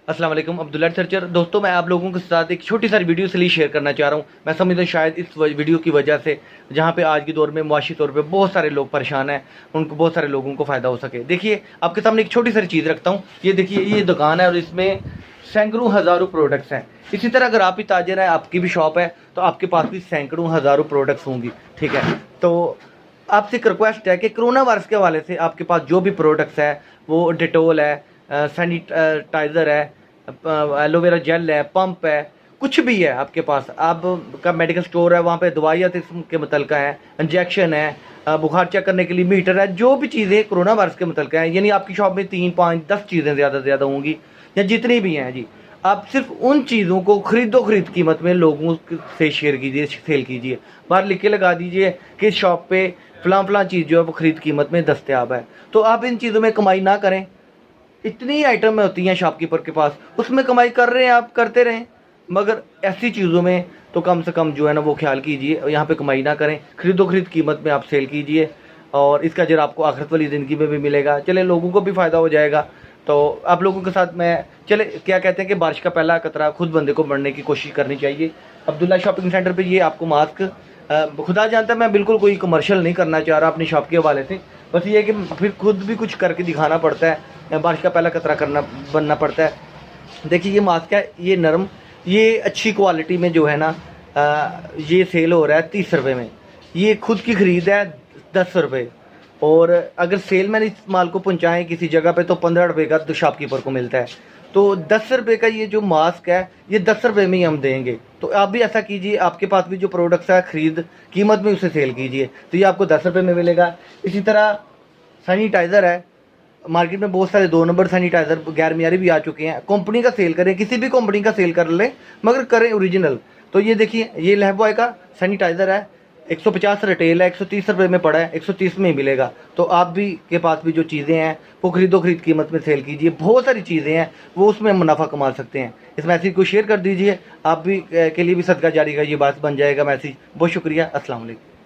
अस्सलाम वालेकुम, अब्दुल्ला सर्चर। दोस्तों, मैं आप लोगों के साथ एक छोटी सी वीडियो इसलिए शेयर करना चाह रहा हूँ। मैं समझता हूँ शायद इस वीडियो की वजह से जहाँ पे आज के दौर में मुआशी तौर पे बहुत सारे लोग परेशान हैं, उनको बहुत सारे लोगों को फ़ायदा हो सके। देखिए, आपके सामने एक छोटी सी चीज़ रखता हूँ। ये देखिए, ये दुकान है और इसमें सैकड़ों हज़ारों प्रोडक्ट्स हैं। इसी तरह अगर आप ही ताजर हैं, आपकी भी शॉप है, तो आपके पास भी सैकड़ों हज़ारों प्रोडक्ट्स होंगी। ठीक है, तो आपसे एक रिक्वेस्ट है कि कोरोना वायरस के हवाले से आपके पास जो भी प्रोडक्ट्स है, वो डिटोल है, सैनिटाइज़र है, एलोवेरा जेल है, पंप है, कुछ भी है आपके पास, आपका मेडिकल स्टोर है, वहाँ पे दवाइयाँ के मुतलका है, इंजेक्शन है, बुखार चेक करने के लिए मीटर है, जो भी चीज़ें कोरोना वायरस के मुतलका है, यानी आपकी शॉप में 3, 5, 10 चीज़ें ज़्यादा से ज़्यादा होंगी या जितनी भी हैं जी। आप सिर्फ उन चीज़ों को खरीद कीमत में लोगों से शेयर कीजिए, सेल कीजिए। बाहर लिख के लगा दीजिए कि शॉप पे फ़लाँ चीज़ जो है वो खरीद कीमत में दस्तयाब है। तो आप इन चीज़ों में कमाई ना करें। इतनी आइटम में होती हैं शॉपकीपर के पास, उसमें कमाई कर रहे हैं, आप करते रहें, मगर ऐसी चीज़ों में तो कम से कम जो है ना वो ख्याल कीजिए, यहाँ पे कमाई ना करें। खरीद कीमत में आप सेल कीजिए और इसका अजर आपको आखिरत वाली ज़िंदगी में भी मिलेगा। चले, लोगों को भी फ़ायदा हो जाएगा। तो आप लोगों के साथ मैं चले, क्या कहते हैं कि बारिश का पहला कतरा खुद बंदे को बढ़ने की कोशिश करनी चाहिए। अब्दुल्ला शॉपिंग सेंटर पे ये आपको मास्क, खुदा जानता है मैं बिल्कुल कोई कमर्शियल नहीं करना चाह रहा अपनी शॉप के हवाले से, बस ये है कि फिर खुद भी कुछ करके दिखाना पड़ता है, बारिश का पहला कतरा बनना पड़ता है। देखिए, ये मास्क है, ये नरम, ये अच्छी क्वालिटी में जो है ना, ये सेल हो रहा है 30 रुपये में। ये खुद की ख़रीद है 10 रुपये, और अगर सेल मैन इस माल को पहुंचाएं किसी जगह पे तो 15 रुपये का तो शॉपकीपर को मिलता है। तो 10 रुपये का ये जो मास्क है, ये 10 रुपये में ही हम देंगे। तो आप भी ऐसा कीजिए, आपके पास भी जो प्रोडक्ट्स है खरीद कीमत में उसे सेल कीजिए, तो ये आपको 10 रुपये में मिलेगा। इसी तरह सैनिटाइज़र है, मार्केट में बहुत सारे 2 नंबर सैनिटाइज़र गैर मियारी भी आ चुके हैं। कंपनी का सेल करें, किसी भी कंपनी का सेल कर लें, मगर करें ओरिजिनल। तो ये देखिए, ये लाइफबॉय का सैनिटाइज़र है, 150 रिटेल है, 130 रुपये में पड़ा है, 130 में ही मिलेगा। तो आप भी के पास भी जो चीज़ें हैं वो खरीद कीमत में सेल कीजिए। बहुत सारी चीज़ें हैं, वो उसमें मुनाफा कमा सकते हैं। इस मैसेज को शेयर कर दीजिए, आप भी के लिए भी सदका जारी का ये बात बन जाएगा मैसेज। बहुत शुक्रिया, अस्सलाम वालेकुम।